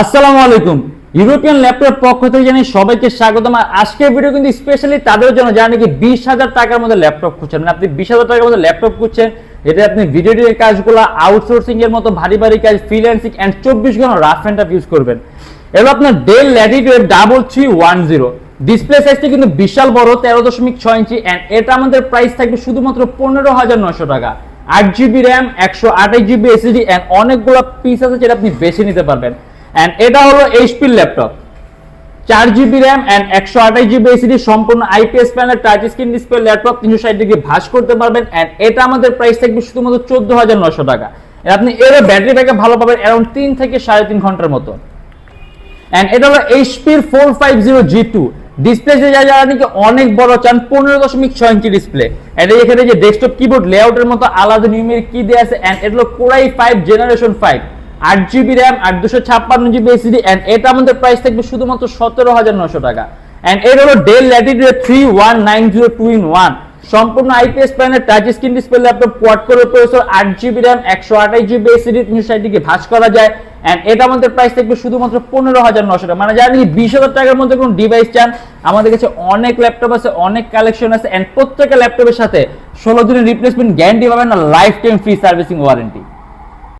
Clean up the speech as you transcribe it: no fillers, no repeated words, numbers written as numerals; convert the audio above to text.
আসসালামু আলাইকুম। European laptop পক্ষ থেকে জানাই সবাইকে স্বাগতম। আজকের ভিডিও কিন্তু স্পেশালি তাদের জন্য যারা নাকি 20,000 টাকার মধ্যে ল্যাপটপ খুঁজছেন, মানে আপনি 20,000 টাকার মধ্যে ল্যাপটপ খুঁজছেন, এটা আপনি ভিডিও এডিটের কাজগুলো, আউটসোর্সিং এর মতো ভারী ভারী কাজ, ফ্রিল্যান্সিং এন্ড 24 ঘন্টা রাফ এন্ড টাফ ইউজ করবেন। এবার আপনার ডেল ল্যাটিটিউড 3310 ডিসপ্লে সাইজটা কিন্তু বিশাল বড়, 13.6 ইঞ্চি, এন্ড এটা আমাদের প্রাইস থাকবে শুধুমাত্র 15,900 টাকা। 8GB RAM, 128GB SSD and অনেকগুলো পিস আছে যেটা আপনি বেছে নিতে পারবেন। এন্ড এটা হলো HP laptop, 4GB RAM and 128GB SSD, সম্পূর্ণ IPS panel touch screen display laptop, 360 degree ভাঁজ করতে পারবেন। এন্ড এটা আমাদের প্রাইস থাকবে শুধুমাত্র 14,900 টাকা। আপনি এর ব্যাটারি ব্যাকআপ ভালো পাবেন, অ্যারাউন্ড 3 থেকে 3.5 ঘন্টার মতো। এন্ড এটা হলো এইচপির 450G2 ডিসপ্লে, যারা নাকি অনেক বড় চান, 15.6 ইঞ্চি ডিসপ্লে। এটা এখানে যে ডেস্কটপ কিবোর্ড লেআউটের মতো আলাদা নিউমেরিক কি দেয়া আছে। এন্ড এটা হলো কোরাই 5 জেনারেশন 5, 8GB র্যাম আর 256GB এসএসডি। এন্ড এটা আমাদের প্রাইস থাকবে শুধুমাত্র 17,900 টাকা। এন্ড এটা হলো ডেল ল্যাটিটিউড 3190 2-in-1 সম্পূর্ণ IPS panel touch screen display laptop, quad core processor, 8GB RAM, 128GB SSD, 360 degree ভাঁজ করা যায়। এন্ড এটা আমাদের প্রাইস থাকবে শুধুমাত্র 15,900 টাকা। মানে যারা নাকি 20,000 টাকার মধ্যে কোনো ডিভাইস চান, আমাদের কাছে অনেক ল্যাপটপ আছে, অনেক কালেকশন আছে। এন্ড প্রত্যেকটা ল্যাপটপের সাথে 16 দিনের রিপ্লেসমেন্ট গ্যারান্টি পাবেন, না life time free servicing warranty.